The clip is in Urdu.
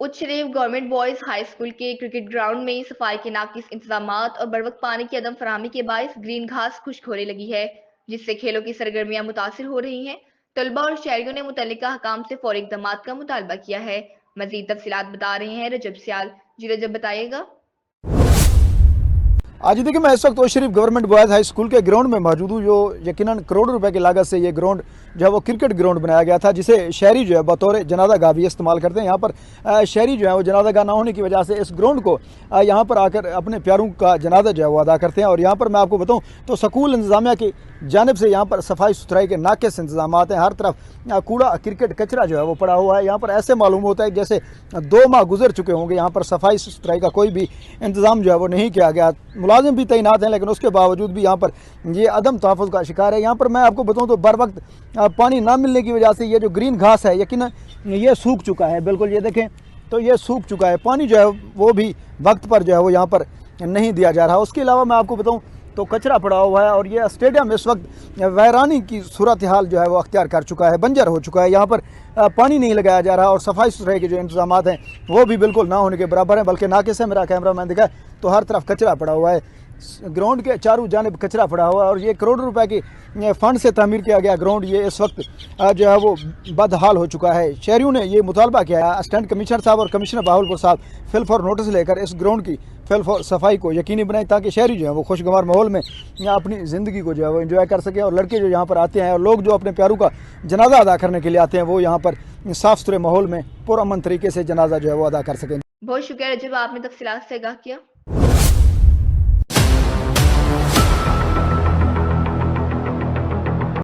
اچ شریف گورنمنٹ بوائز ہائی اسکول کے کرکٹ گراؤنڈ میں صفائی کے ناقص انتظامات اور بروقت پانی کی عدم فراہمی کے باعث گرین گھاس خشک ہونے لگی ہے، جس سے کھیلوں کی سرگرمیاں متاثر ہو رہی ہیں۔ طلباء اور شہریوں نے متعلقہ حکام سے فوری اقدامات کا مطالبہ کیا ہے۔ مزید تفصیلات بتا رہے ہیں رجب سیال۔ جی رجب، بتائیے گا۔ آج دیکھیں میں اس وقت اچ شریف گورنمنٹ بوائز ہائی اسکول کے گراؤنڈ میں موجود ہوں، جو یقیناً کروڑوں روپے کی لاگت سے یہ گراؤنڈ جو ہے وہ کرکٹ گراؤنڈ بنایا گیا تھا، جسے شہری جو ہے بطور جنازہ گاہ بھی استعمال کرتے ہیں۔ یہاں پر شہری جو ہے وہ جنازہ گاہ نہ ہونے کی وجہ سے اس گراؤنڈ کو یہاں پر آ کر اپنے پیاروں کا جنازہ جو ہے وہ ادا کرتے ہیں۔ اور یہاں پر میں آپ کو بتاؤں تو سکول انتظامیہ کی جانب سے یہاں پر صفائی ستھرائی کے ناقص انتظامات ہیں۔ ہر طرف کوڑا کرکٹ کچرا جو ہے وہ پڑا ہوا ہے۔ یہاں پر ایسے معلوم ہوتا ہے جیسے 2 ماہ گزر چکے ہوں گے، یہاں پر صفائی ستھرائی کا کوئی بھی انتظام جو ہے وہ نہیں کیا گیا۔ ملازم بھی تعینات ہیں لیکن اس کے باوجود بھی یہاں پر یہ عدم تحفظ کا شکار ہے۔ یہاں پر میں آپ کو بتاؤں تو بر وقت پانی نہ ملنے کی وجہ سے یہ جو گرین گھاس ہے یقیناً یہ سوکھ چکا ہے، بالکل یہ دیکھیں تو یہ سوکھ چکا ہے۔ پانی جو ہے وہ بھی وقت پر جو ہے وہ یہاں پر نہیں دیا جا رہا۔ اس کے علاوہ میں آپ کو بتاؤں تو کچرا پڑا ہوا ہے اور یہ اسٹیڈیم اس وقت ویرانی کی صورتحال جو ہے وہ اختیار کر چکا ہے، بنجر ہو چکا ہے۔ یہاں پر پانی نہیں لگایا جا رہا اور صفائی ستھرائی کے جو انتظامات ہیں وہ بھی بالکل نہ ہونے کے برابر ہیں، بلکہ ناقص ہے۔ میرا کیمرہ مین دکھا تو ہر طرف کچرا پڑا ہوا ہے، گراؤنڈ کے چاروں جانب کچرا پڑا ہوا ہے۔ اور یہ کروڑوں روپے کی فنڈ سے تعمیر کیا گیا گراؤنڈ یہ اس وقت جو ہے وہ بدحال ہو چکا ہے۔ شہریوں نے یہ مطالبہ کیا ہے اسسٹنٹ کمشنر صاحب اور کمشنر بہاولپور صاحب فل فور نوٹس لے کر اس گراؤنڈ کی فل فور صفائی کو یقینی بنائیں، تاکہ شہری جو ہے وہ خوشگوار ماحول میں اپنی زندگی کو جو ہے وہ انجوائے کر سکیں، اور لڑکے جو یہاں پر آتے ہیں اور لوگ جو اپنے پیاروں کا جنازہ ادا کرنے کے لیے آتے ہیں وہ یہاں پر صاف ستھرے ماحول میں پرامن طریقے سے جنازہ جو ہے وہ ادا کر سکیں۔ بہت شکریہ رجب، آپ نے تفصیلات سے آگاہ کیا۔